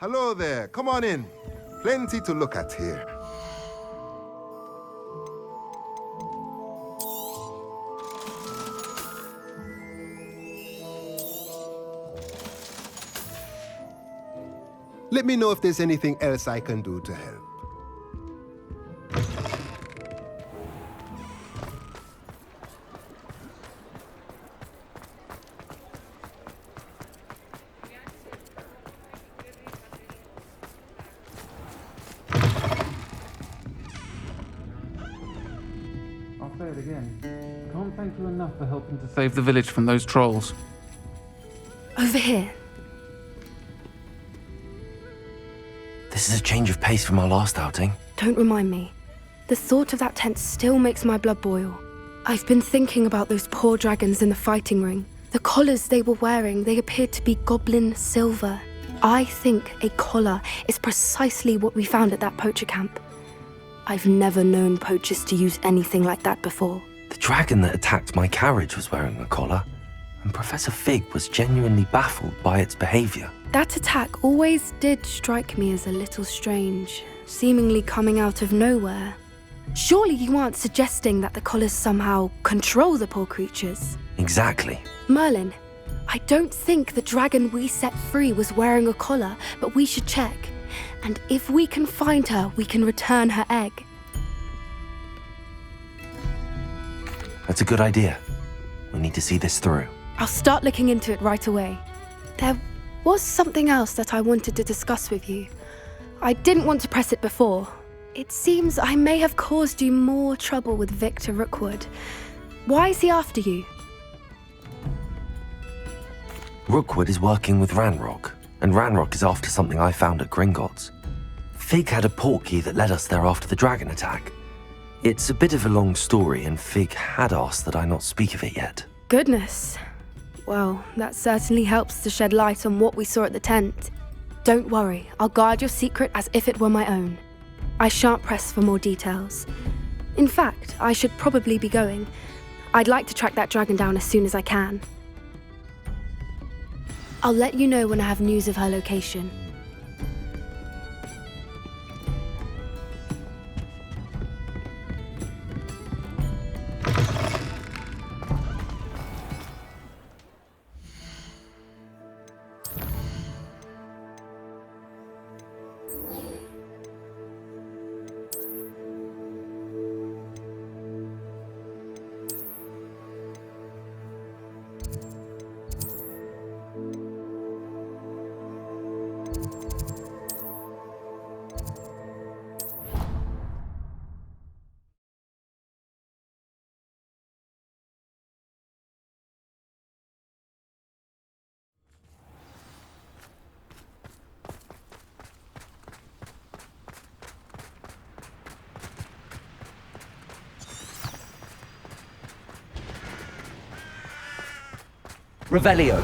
Hello there. Come on in. Plenty to look at here. Let me know if there's anything else I can do to help. I'll say it again. Can't thank you enough for helping to save the village from those trolls. Over here. This is a change of pace from our last outing. Don't remind me. The thought of that tent still makes my blood boil. I've been thinking about those poor dragons in the fighting ring. The collars they were wearing, they appeared to be goblin silver. I think a collar is precisely what we found at that poacher camp. I've never known poachers to use anything like that before. The dragon that attacked my carriage was wearing a collar, and Professor Fig was genuinely baffled by its behavior. That attack always did strike me as a little strange, seemingly coming out of nowhere. Surely you aren't suggesting that the collars somehow control the poor creatures? Exactly. Merlin, I don't think the dragon we set free was wearing a collar, but we should check. And if we can find her, we can return her egg. That's a good idea. We need to see this through. I'll start looking into it right away. There was something else that I wanted to discuss with you. I didn't want to press it before. It seems I may have caused you more trouble with Victor Rookwood. Why is he after you? Rookwood is working with Ranrock, and Ranrock is after something I found at Gringotts. Fig had a portkey that led us there after the dragon attack. It's a bit of a long story, and Fig had asked that I not speak of it yet. Goodness. Well, that certainly helps to shed light on what we saw at the tent. Don't worry, I'll guard your secret as if it were my own. I shan't press for more details. In fact, I should probably be going. I'd like to track that dragon down as soon as I can. I'll let you know when I have news of her location. Revelio.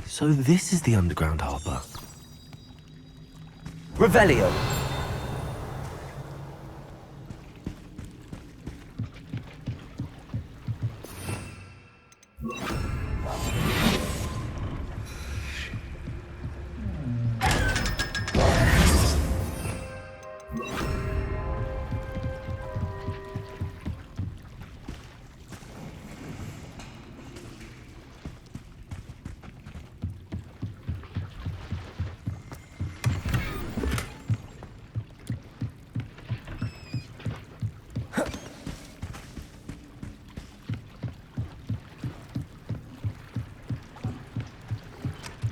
So this is the underground harbour. Revelio.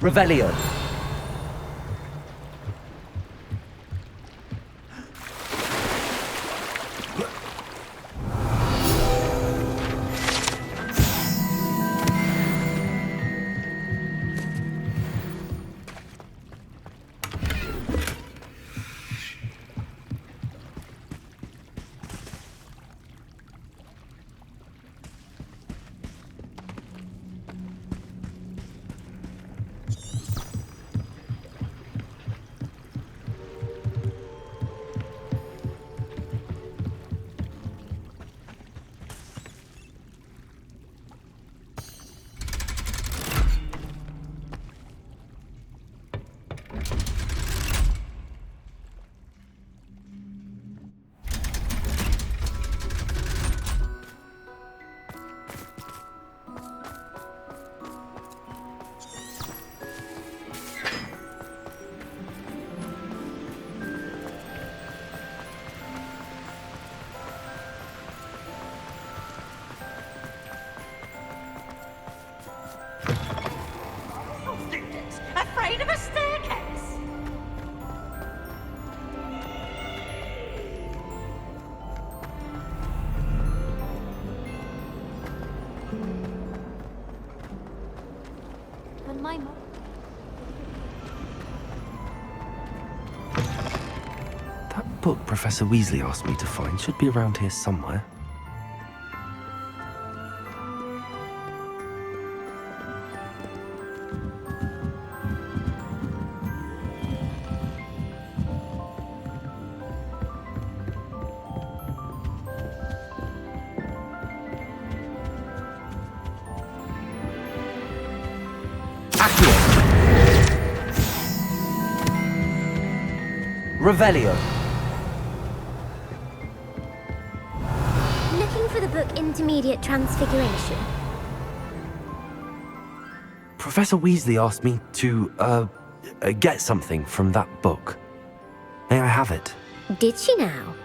Revelio. book Professor Weasley asked me to find should be around here somewhere. Revelio. Looking for the book Intermediate Transfiguration. Professor Weasley asked me to, get something from that book. May I have it? Did she now?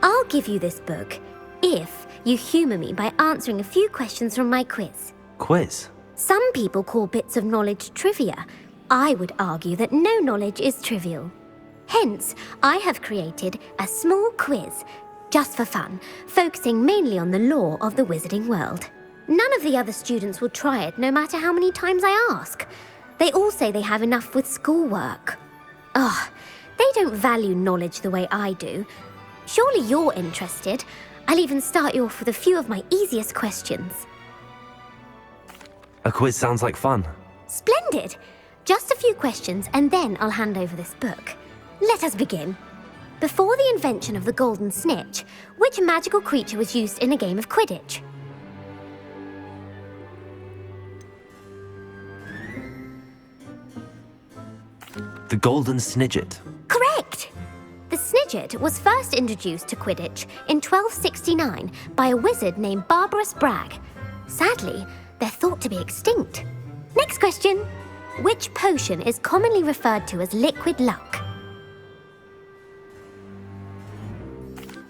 I'll give you this book if you humour me by answering a few questions from my quiz. Quiz? Some people call bits of knowledge trivia. I would argue that no knowledge is trivial. Hence, I have created a small quiz, just for fun, focusing mainly on the lore of the wizarding world. None of the other students will try it, no matter how many times I ask. They all say they have enough with schoolwork. Ugh, they don't value knowledge the way I do. Surely you're interested. I'll even start you off with a few of my easiest questions. A quiz sounds like fun. Splendid! Just a few questions, and then I'll hand over this book. Let us begin. Before the invention of the golden snitch, which magical creature was used in a game of Quidditch? The Golden Snidget. Correct! The Snidget was first introduced to Quidditch in 1269 by a wizard named Barbarous Bragg. Sadly, they're thought to be extinct. Next question. Which potion is commonly referred to as liquid luck?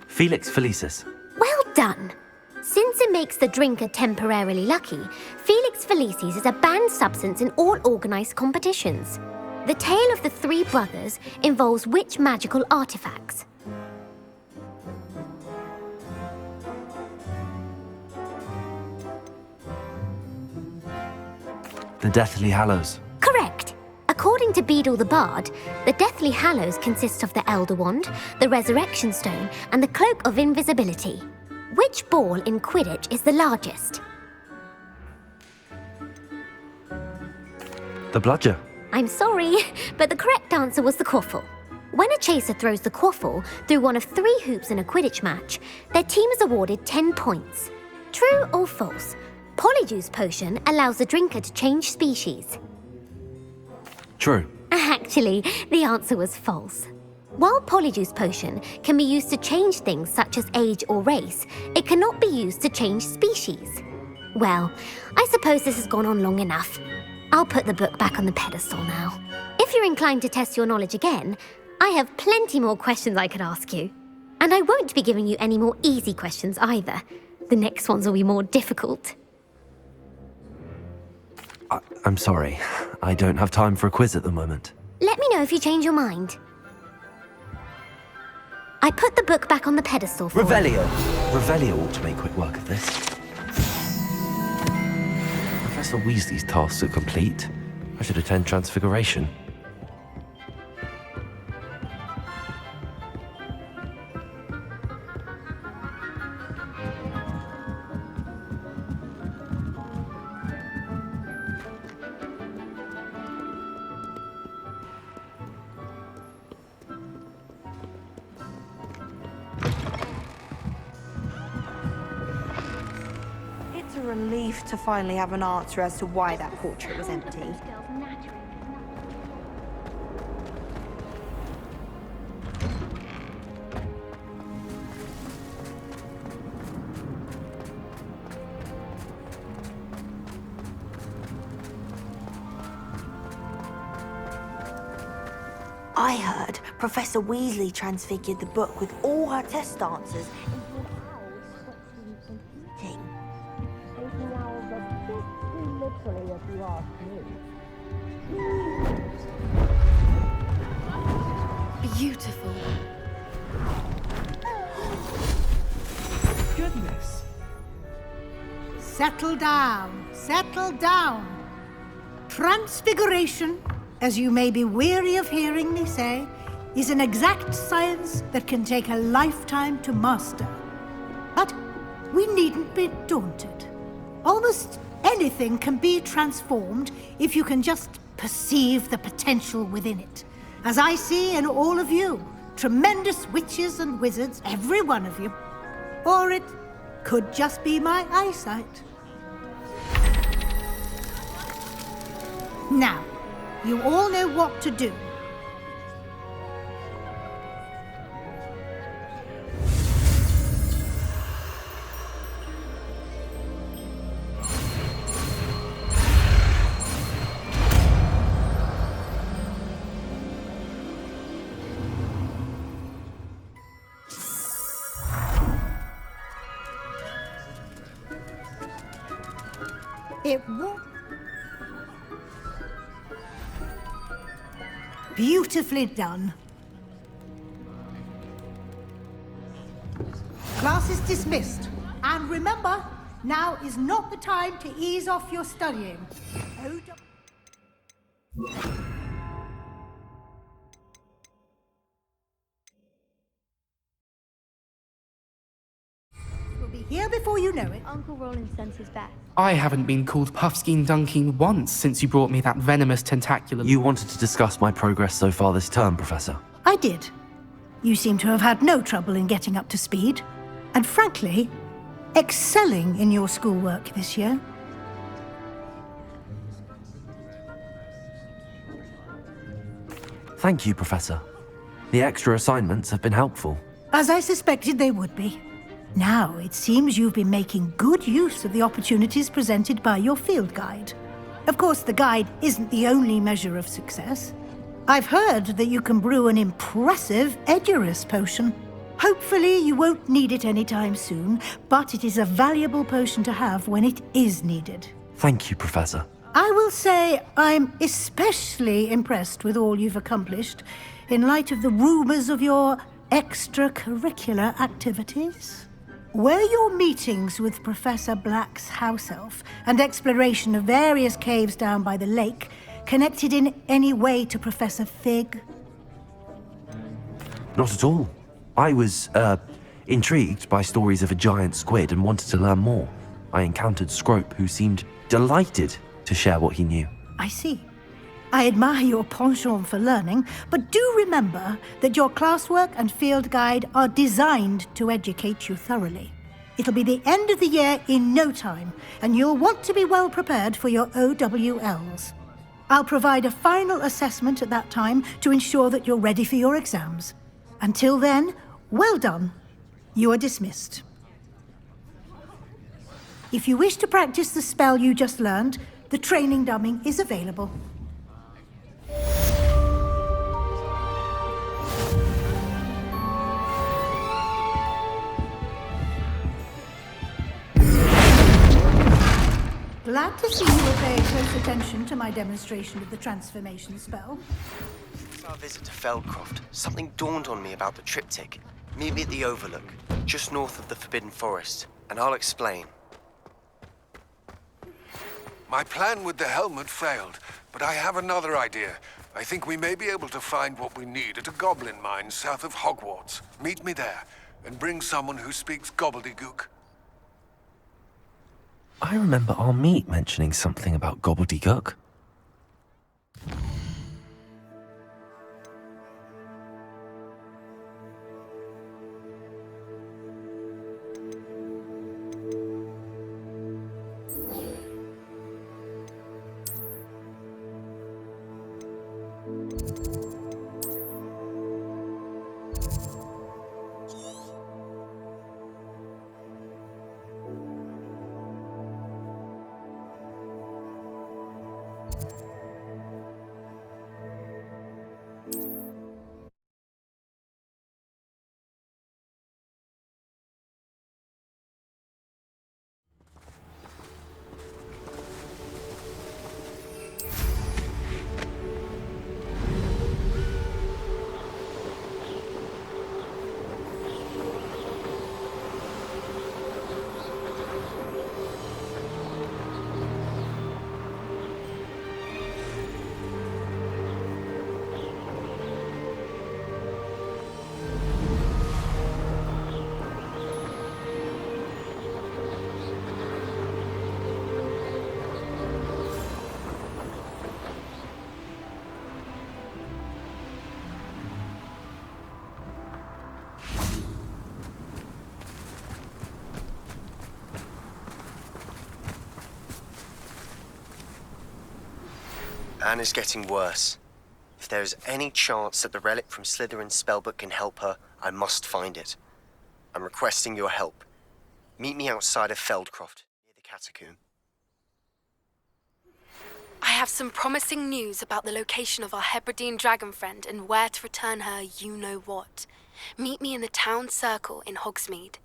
Felix Felicis. Well done! Since it makes the drinker temporarily lucky, Felix Felicis is a banned substance in all organised competitions. The tale of the three brothers involves which magical artifacts? The Deathly Hallows. Correct! According to Beedle the Bard, the Deathly Hallows consists of the Elder Wand, the Resurrection Stone, and the Cloak of Invisibility. Which ball in Quidditch is the largest? The Bludger. I'm sorry, but the correct answer was the quaffle. When a chaser throws the quaffle through one of 3 hoops in a Quidditch match, their team is awarded 10 points. True or false? Polyjuice Potion allows the drinker to change species. True. Actually, the answer was false. While Polyjuice Potion can be used to change things such as age or race, it cannot be used to change species. Well, I suppose this has gone on long enough. I'll put the book back on the pedestal now. If you're inclined to test your knowledge again, I have plenty more questions I could ask you. And I won't be giving you any more easy questions either. The next ones will be more difficult. I'm sorry. I don't have time for a quiz at the moment. Let me know if you change your mind. I put the book back on the pedestal for Revelio. Revelio ought to make quick work of this. Professor Weasley's tasks are complete. I should attend Transfiguration. It's a relief to finally have an answer as to why that portrait was empty. I heard Professor Weasley transfigured the book with all her test answers into a house that students competing. Taking ours a bit too literally, if you ask me. Beautiful. Goodness. Settle down, settle down. Transfiguration, as you may be weary of hearing me say, is an exact science that can take a lifetime to master. But we needn't be daunted. Almost anything can be transformed if you can just perceive the potential within it. As I see in all of you, tremendous witches and wizards, every one of you. Or it could just be my eyesight. Now, you all know what to do. It won't. Beautifully done. Class is dismissed. And remember, now is not the time to ease off your studying. We'll be here before you know it. Uncle Roland sends his best. I haven't been called Puffskein Dunking once since you brought me that venomous tentacular... You wanted to discuss my progress so far this term, Professor. I did. You seem to have had no trouble in getting up to speed. And frankly, excelling in your schoolwork this year. Thank you, Professor. The extra assignments have been helpful. As I suspected they would be. Now, it seems you've been making good use of the opportunities presented by your field guide. Of course, the guide isn't the only measure of success. I've heard that you can brew an impressive Edurus potion. Hopefully, you won't need it anytime soon, but it is a valuable potion to have when it is needed. Thank you, Professor. I will say I'm especially impressed with all you've accomplished in light of the rumors of your extracurricular activities. Were your meetings with Professor Black's house elf and exploration of various caves down by the lake connected in any way to Professor Fig? Not at all. I was, intrigued by stories of a giant squid and wanted to learn more. I encountered Scrope, who seemed delighted to share what he knew. I see. I admire your penchant for learning, but do remember that your classwork and field guide are designed to educate you thoroughly. It'll be the end of the year in no time, and you'll want to be well prepared for your OWLs. I'll provide a final assessment at that time to ensure that you're ready for your exams. Until then, well done. You are dismissed. If you wish to practice the spell you just learned, the training dummy is available. Glad to see you were paying close attention to my demonstration of the transformation spell. Since our visit to Feldcroft, something dawned on me about the triptych. Meet me at the Overlook, just north of the Forbidden Forest, and I'll explain. My plan with the helmet failed, but I have another idea. I think we may be able to find what we need at a goblin mine south of Hogwarts. Meet me there, and bring someone who speaks gobbledygook. I remember our meet mentioning something about gobbledygook. Anna's getting worse. If there is any chance that the relic from Slytherin's spellbook can help her, I must find it. I'm requesting your help. Meet me outside of Feldcroft, near the catacomb. I have some promising news about the location of our Hebridean dragon friend and where to return her you-know-what. Meet me in the town circle in Hogsmeade.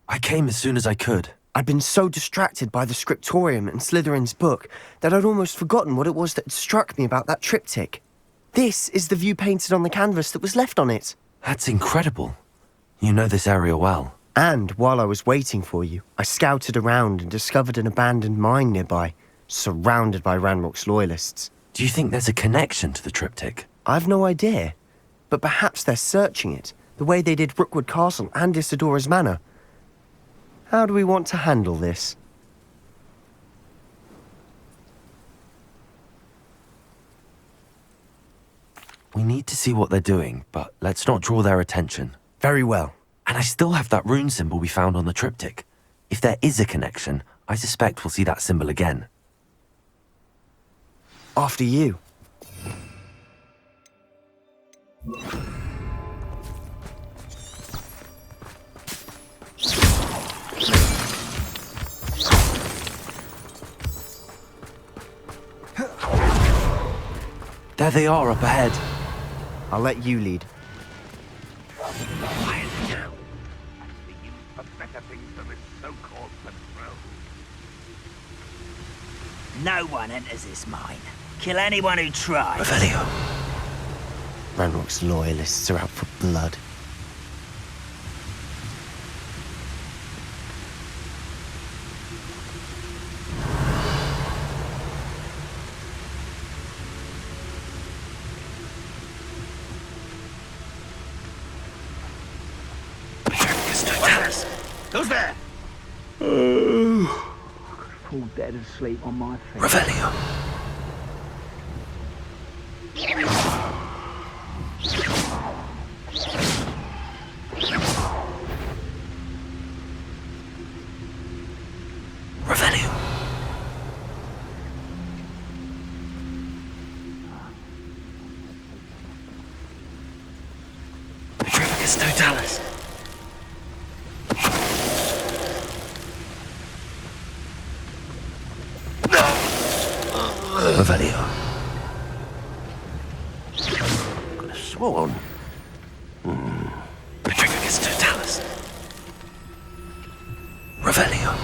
I came as soon as I could. I'd been so distracted by the scriptorium and Slytherin's book that I'd almost forgotten what it was that struck me about that triptych. This is the view painted on the canvas that was left on it. That's incredible. You know this area well. And while I was waiting for you, I scouted around and discovered an abandoned mine nearby, surrounded by Ranrock's loyalists. Do you think there's a connection to the triptych? I've no idea, but perhaps they're searching it, the way they did Rookwood Castle and Isidora's Manor. How do we want to handle this? We need to see what they're doing, but let's not draw their attention. Very well. And I still have that rune symbol we found on the triptych. If there is a connection, I suspect we'll see that symbol again. After you. There they are up ahead. I'll let you lead. No one enters this mine. Kill anyone who tries. Revelio. Ranrock's loyalists are out for blood. Who's there? Fall dead asleep on my feet. Revelio. Revelio. Petrificus totalis. Revelio. Could have sworn. Petrificus totalis. Revelio.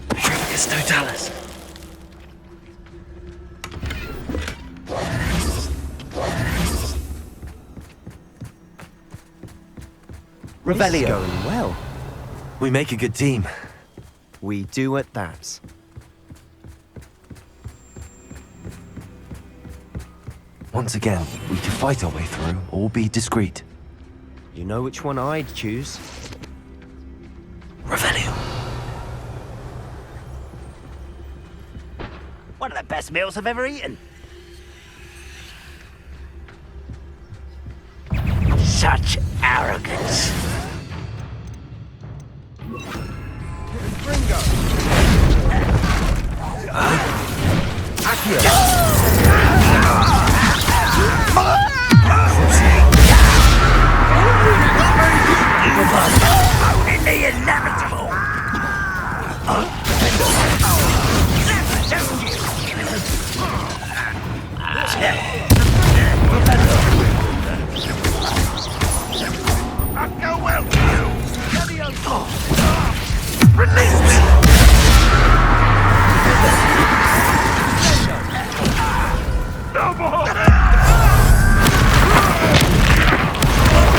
Petrificus totalis. This is going well. We make a good team. We do at that. Once again, we can fight our way through or be discreet. You know which one I'd choose. Revelio. One of the best meals I've ever eaten. Such arrogance. The inevitable. I'll go well for you. Release me.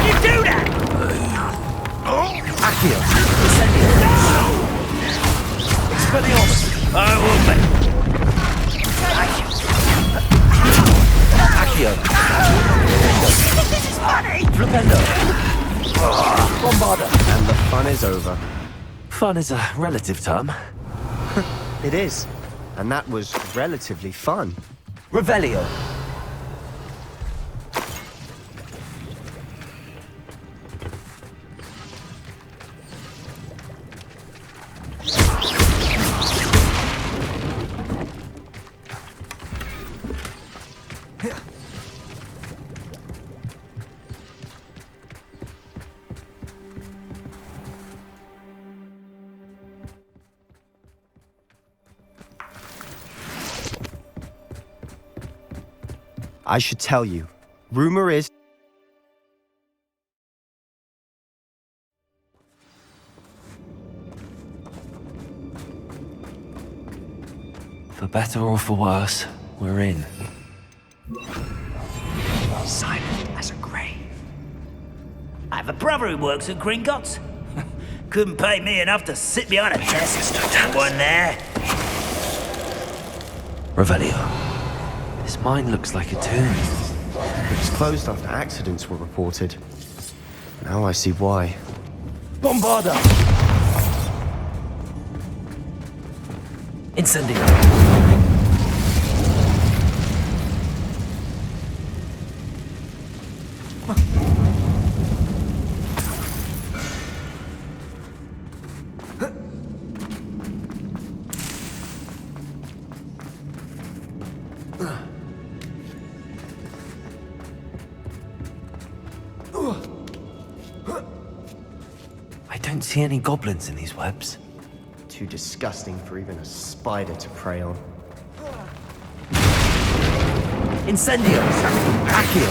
You do that. Accio. Expelliarmus. I will be. Accio. This is funny. Flipendo. Bombarda! And the fun is over. Fun is a relative term. It is. And that was relatively fun. Revelio. I should tell you. Rumor is... For better or for worse, we're in. Silent as a grave. I have a brother who works at Gringotts. Couldn't pay me enough to sit behind a desk. One there. Revelio. This mine looks like a tomb. It was closed after accidents were reported. Now I see why. Bombarda! Incendio! I don't see any goblins in these webs. Too disgusting for even a spider to prey on. Incendio! Accio!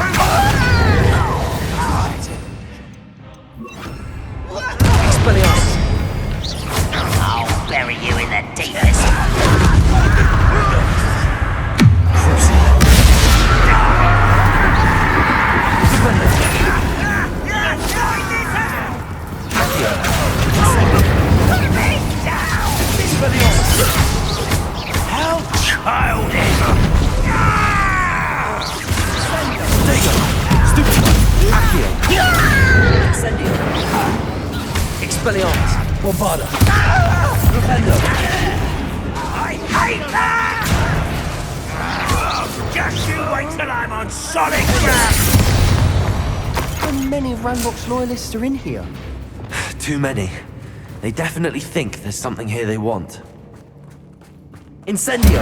Expelliarmus! I'll bury you in the deepest. How childish! Incendio! Expelliarmus! Bombarda! Rupendo! I hate that! Just you wait till I'm on solid ground! How many of Ranrock's loyalists are in here? Too many. They definitely think there's something here they want. Incendio!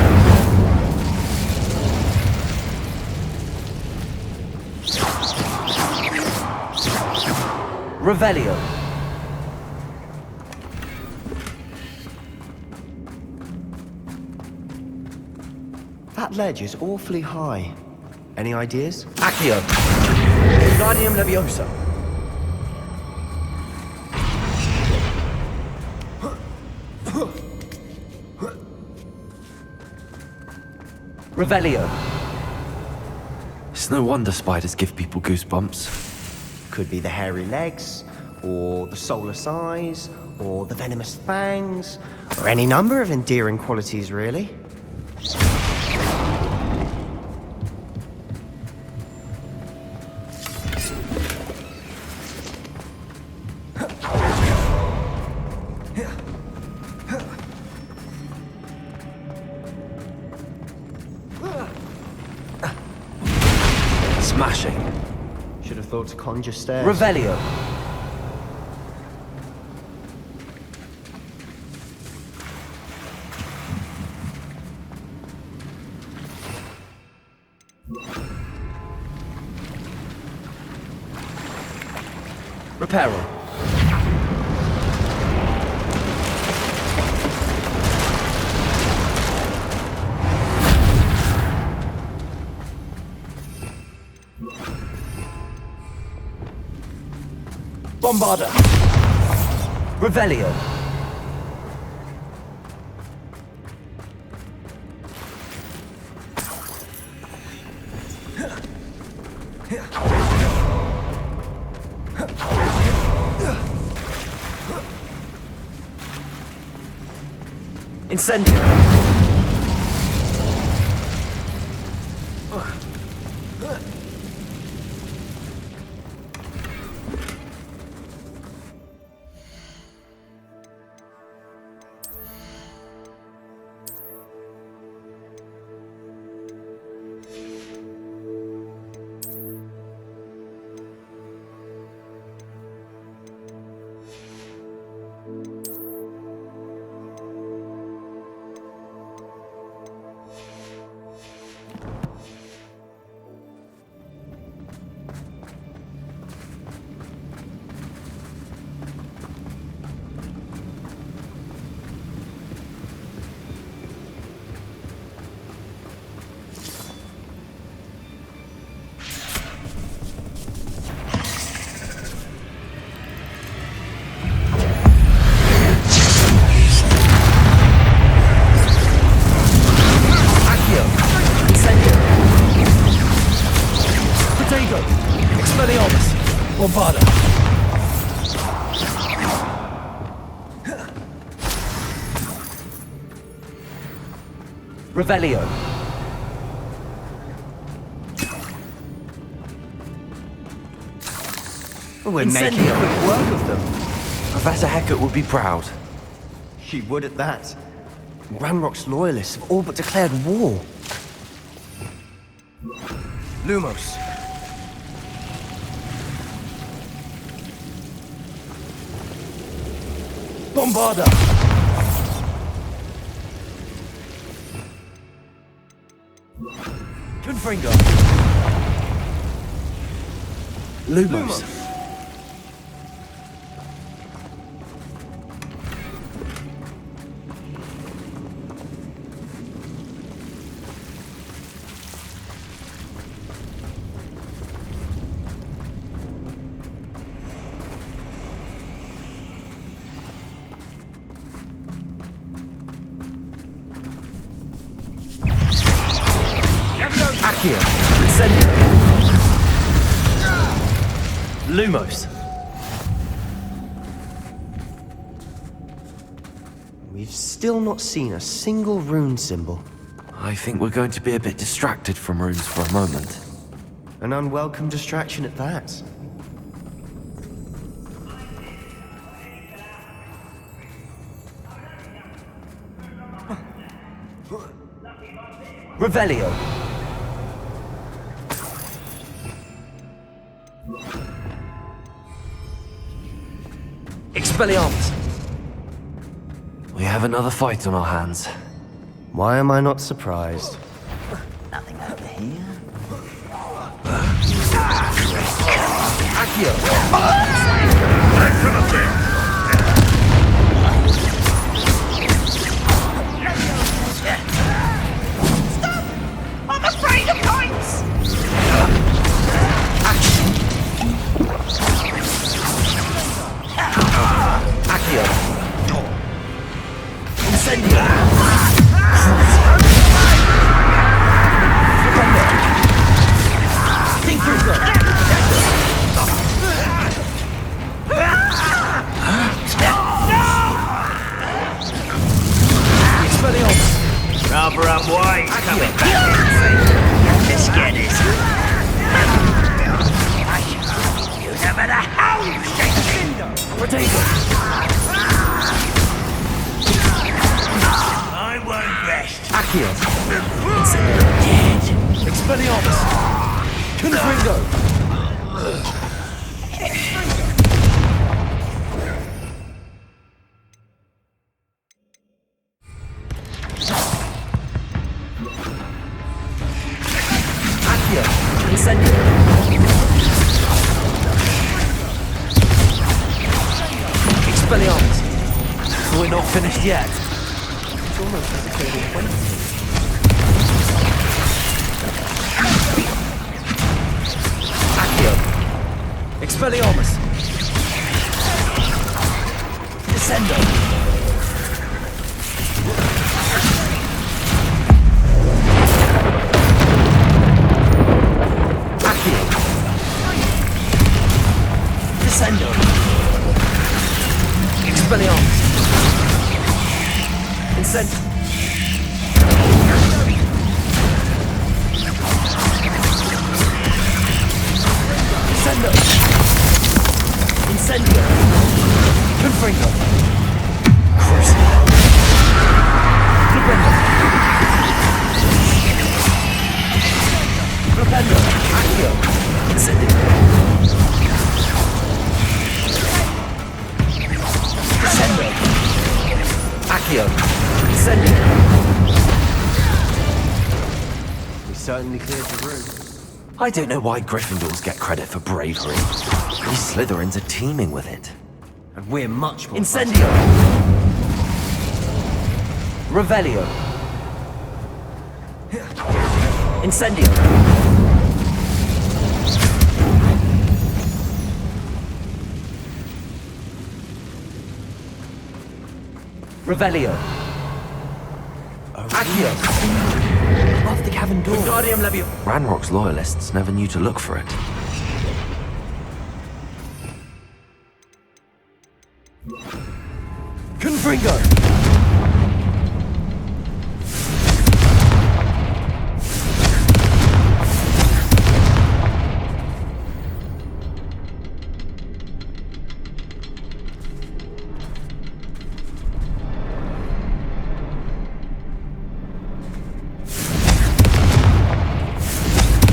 Revelio! That ledge is awfully high. Any ideas? Accio! Wingardium Leviosa! Revelio! It's no wonder spiders give people goosebumps. Could be the hairy legs, or the soulless eyes, or the venomous fangs, or any number of endearing qualities, really. Smashing. Should have thought to conjure stairs. Revelio. Reparo. Bombarda. Revelio. Incendio. Bombarda! Revelio! We're making quick work of them. Professor Hecat would be proud. She would at that. Ranrock's loyalists have all but declared war. Lumos. Bombarda! Confringo! Lumos! Accio! Incendio! Lumos! We've still not seen a single rune symbol. I think we're going to be a bit distracted from runes for a moment. An unwelcome distraction at that. Revelio! Expelliarmus! We have another fight on our hands. Why am I not surprised? Nothing over here. I'm afraid of heights! Accio! Incendio! Think through Expelliarmus! Rather unwise coming back. Let's get this. You no matter how you shake it. Potato! I won't rest. Accio! Dead. Expelliarmus! Confringo! Accio! Incendio! Expelliarmus! We're not finished yet. It's almost as if they were waiting. Accio! Expelliarmus! Descendo! Accio! Descendo! Expelliarmus! Incend... Incendio! Incendio! Confringo! Crucible! Flipendo! Flipendo! Accio! Incendio! Descendo! Accio! Incendio! We certainly cleared the room. I don't know why Gryffindors get credit for bravery. These Slytherins are teeming with it. And we're much more... Incendio! Revelio! Incendio! Revelio! Accio! Above the cavern door. Wingardium Levio! Ranrock's loyalists never knew to look for it. Fringo!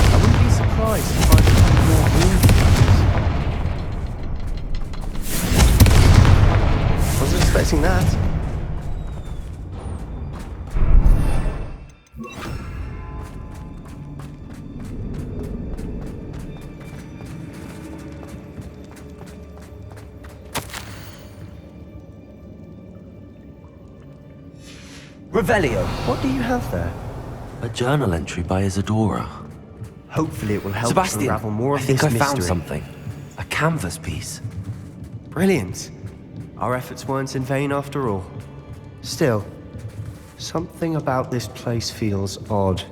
I wouldn't be surprised to find a couple more rooms. Wasn't expecting that. Revelio! What do you have there? A journal entry by Isadora. Hopefully it will help Sebastian, unravel more of I think this I found mystery. something. A canvas piece. Brilliant. Our efforts weren't in vain after all. Still, something about this place feels odd.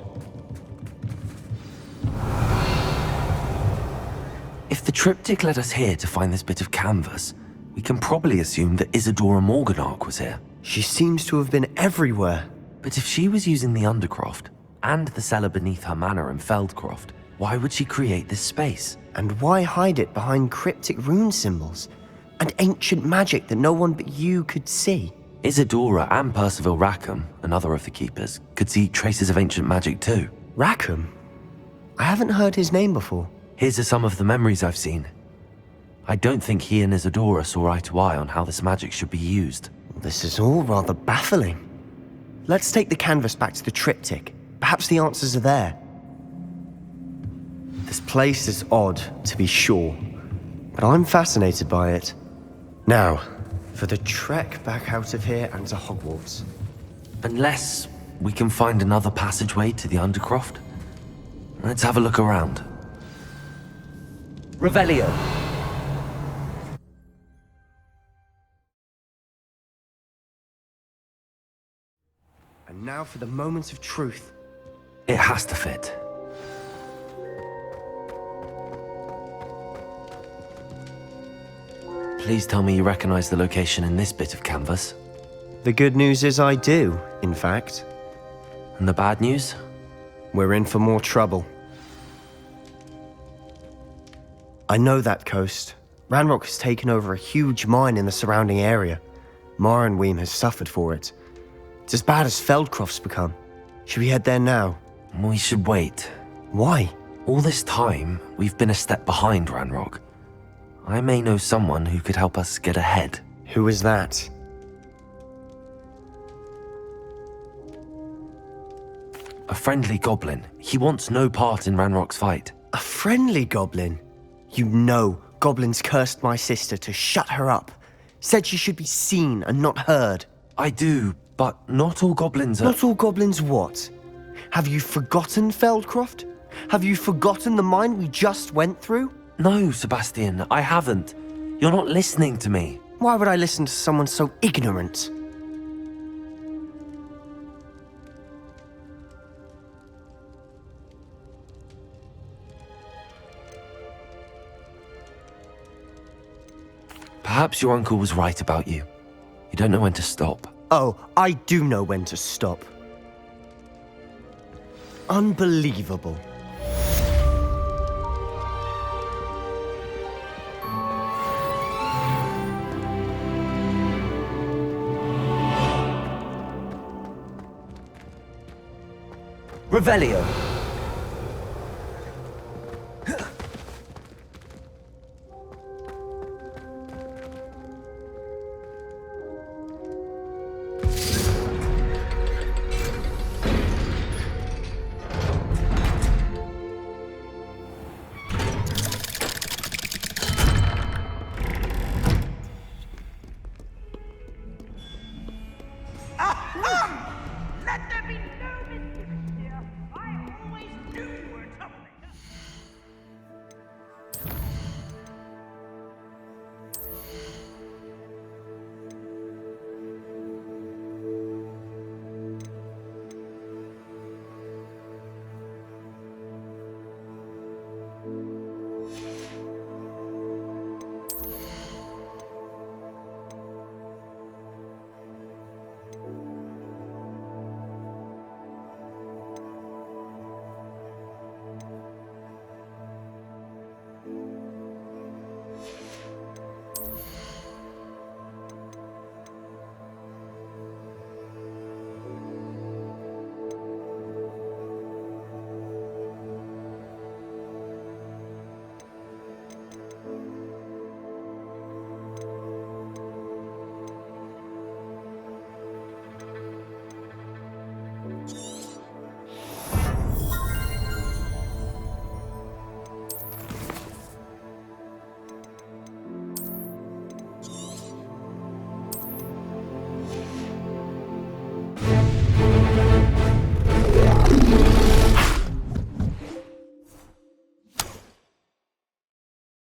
If the triptych led us here to find this bit of canvas, we can probably assume that Isadora Morganach was here. She seems to have been everywhere. But if she was using the Undercroft, and the cellar beneath her manor in Feldcroft, why would she create this space? And why hide it behind cryptic rune symbols? And ancient magic that no one but you could see? Isadora and Percival Rackham, another of the Keepers, could see traces of ancient magic too. Rackham? I haven't heard his name before. Here are some of the memories I've seen. I don't think he and Isadora saw eye to eye on how this magic should be used. This is all rather baffling. Let's take the canvas back to the triptych. Perhaps the answers are there. This place is odd, to be sure, but I'm fascinated by it. Now, for the trek back out of here and to Hogwarts. Unless we can find another passageway to the Undercroft. Let's have a look around. Revelio! And now for the moment of truth. It has to fit. Please tell me you recognize the location in this bit of canvas. The good news is I do, in fact. And the bad news? We're in for more trouble. I know that coast. Ranrock has taken over a huge mine in the surrounding area. Mornweem has suffered for it. It's as bad as Feldcroft's become. Should we head there now? We should wait. Why? All this time, we've been a step behind Ranrock. I may know someone who could help us get ahead. Who is that? A friendly goblin. He wants no part in Ranrock's fight. A friendly goblin? You know goblins cursed my sister to shut her up. Said she should be seen and not heard. I do, but not all goblins are... Not all goblins what? Have you forgotten Feldcroft? Have you forgotten the mine we just went through? No, Sebastian, I haven't. You're not listening to me. Why would I listen to someone so ignorant? Perhaps your uncle was right about you. You don't know when to stop. Oh, I do know when to stop. Unbelievable. Revelio!